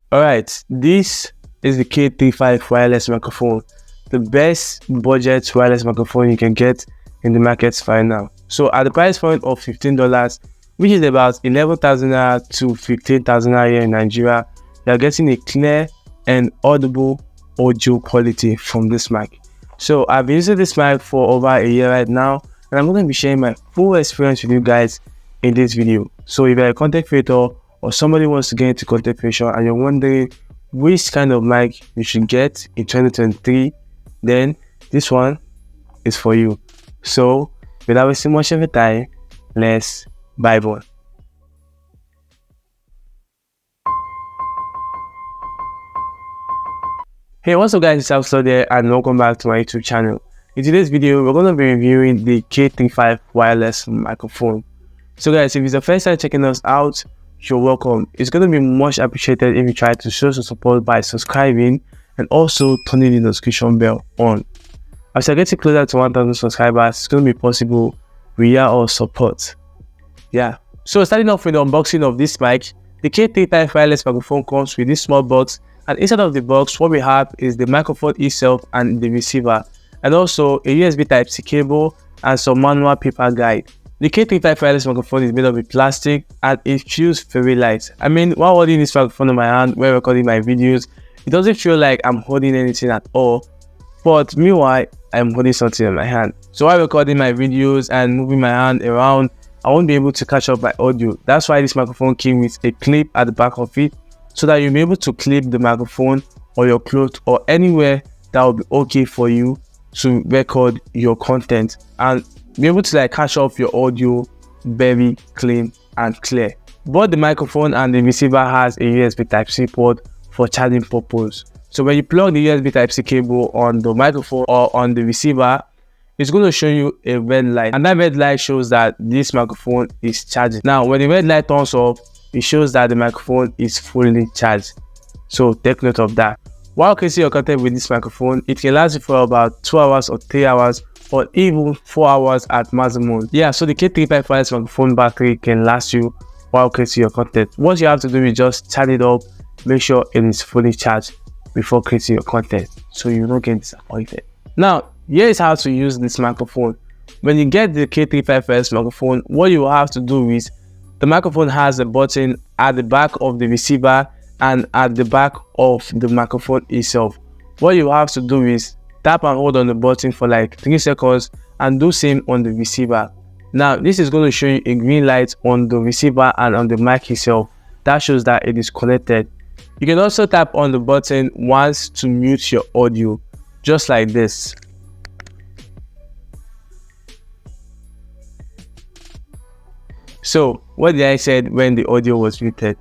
Alright, this is the K35 wireless microphone, the best budget wireless microphone you can get in the market right now. So at the price point of $15, which is about 11,000 naira to 15,000 naira here in Nigeria, you are getting a clear and audible audio quality from this mic. So I've been using this mic for over a year right now, and I'm going to be sharing my full experience with you guys in this video. So if you're a content creator or somebody wants to get into content creation and you're wondering which kind of mic you should get in 2023, then this one is for you. So without wasting much of your time, let's buy one. Hey, what's up guys, it's Alfred there and welcome back to my YouTube channel. In today's video, we're going to be reviewing the K35 wireless microphone. So guys, if it's the first time checking us out, you're welcome. It's going to be much appreciated if you try to show some support by subscribing and also turning the notification bell on. As I get closer to 1,000 subscribers, it's going to be possible via our support. Yeah. So starting off with the unboxing of this mic, the K35 wireless microphone comes with this small box, and inside of the box, what we have is the microphone itself and the receiver, and also a USB Type-C cable and some manual paper guide. The K35 wireless microphone is made of plastic and it feels very light. I mean, while holding this microphone in my hand while recording my videos, it doesn't feel like I'm holding anything at all. But meanwhile, I'm holding something in my hand. So while recording my videos and moving my hand around, I won't be able to catch up my audio. That's why this microphone came with a clip at the back of it, so that you'll be able to clip the microphone or your clothes or anywhere that will be okay for you to record your content and be able to catch up your audio very clean and clear. Both the microphone and the receiver has a USB Type-C port for charging purpose. So when you plug the USB Type-C cable on the microphone or on the receiver, it's going to show you a red light, and that red light shows that this microphone is charging. Now when the red light turns off, it shows that the microphone is fully charged. So take note of that. While creating your content with this microphone, it can last you for about 2 hours or 3 hours or even 4 hours at maximum. Yeah, so the K35 wireless microphone battery can last you while creating your content. What you have to do is just charge it up, make sure it is fully charged before creating your content, so you don't get disappointed. Now, here is how to use this microphone. When you get the K35 wireless microphone, what you will have to do is, the microphone has a button at the back of the receiver and at the back of the microphone itself. What you have to do is tap and hold on the button for like 3 seconds and do same on the receiver. Now this is going to show you a green light on the receiver and on the mic itself. That shows that it is connected. You can also tap on the button once to mute your audio, just like this. So what did I said when the audio was muted?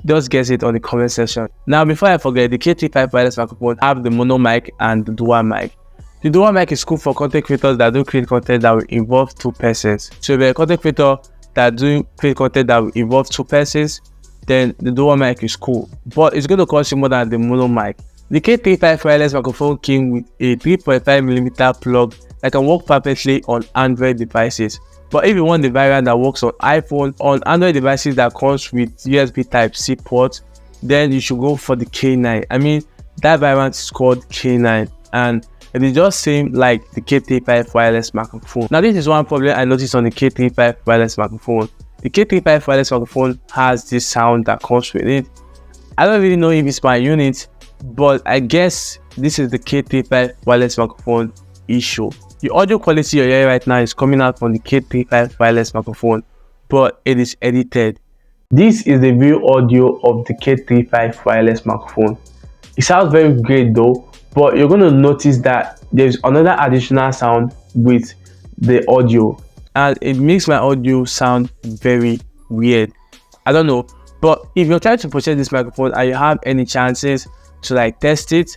Just guess it on the comment section. Now before I forget, the K35 wireless microphone have the mono mic and the dual mic. The dual mic is cool for content creators that do create content that will involve 2 persons. So if you're a content creator that do create content that will involve 2 persons, then the dual mic is cool. But it's going to cost you more than the mono mic. The K35 wireless microphone came with a 3.5mm plug that can work perfectly on Android devices. But if you want the variant that works on iPhone, on Android devices that comes with USB Type-C port, then you should go for the K9. I mean, that variant is called K9 and it is just same like the K35 wireless microphone. Now this is one problem I noticed on the K35 wireless microphone. The K35 wireless microphone has this sound that comes with it. I don't really know if it's my unit, but I guess this is the K35 wireless microphone issue. The audio quality you're hearing right now is coming out from the K35 wireless microphone, but it is edited. This is the real audio of the K35 wireless microphone. It sounds very great though, but you're going to notice that there's another additional sound with the audio, and it makes my audio sound very weird. I don't know, but if you're trying to purchase this microphone and you have any chances to test it,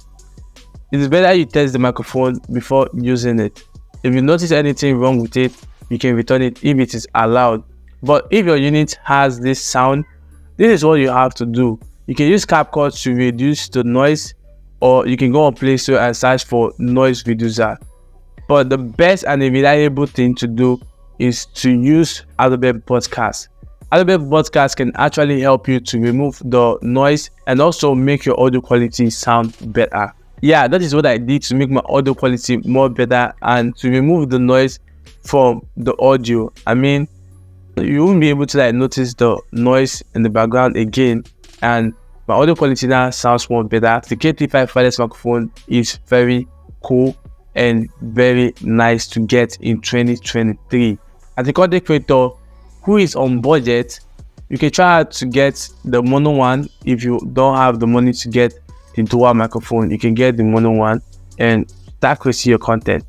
it is better you test the microphone before using it. If you notice anything wrong with it, you can return it if it is allowed. But if your unit has this sound, this is what you have to do. You can use CapCut to reduce the noise, or you can go on Play Store and search for noise reducer. But the best and the reliable thing to do is to use Audible podcast. Audible podcast can actually help you to remove the noise and also make your audio quality sound better. Yeah, that is what I did to make my audio quality more better and to remove the noise from the audio. I mean, you won't be able to notice the noise in the background again, and my audio quality now sounds more better. The K35 wireless microphone is very cool and very nice to get in 2023. As a content creator who is on budget, you can try to get the mono one. If you don't have the money to get the dual microphone, you can get the mono one and start creating your content.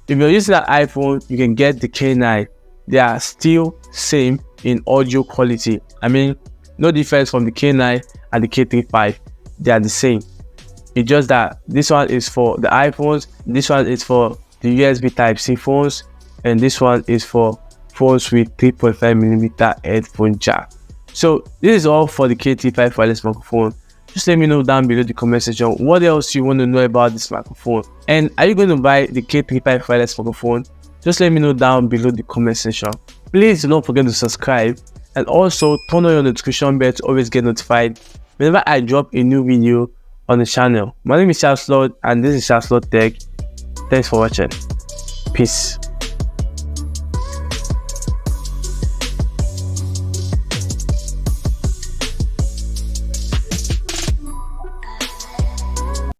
If you're using an iPhone, you can get the K9. They are still same in audio quality. I mean, no difference from the K9 and the K35. They are the same. It's just that this one is for the iPhones, this one is for the USB Type-C phones, and this one is for phones with 3.5mm headphone jack. So this is all for the K35 wireless microphone. Just let me know down below the comment section what else you want to know about this microphone, and are you going to buy the K35 wireless microphone? Just let me know down below the comment section. Please don't forget to subscribe and also turn on your notification bell to always get notified whenever I drop a new video on the channel. My name is Charles Lord and this is Charles Lord Tech. Thanks for watching. Peace.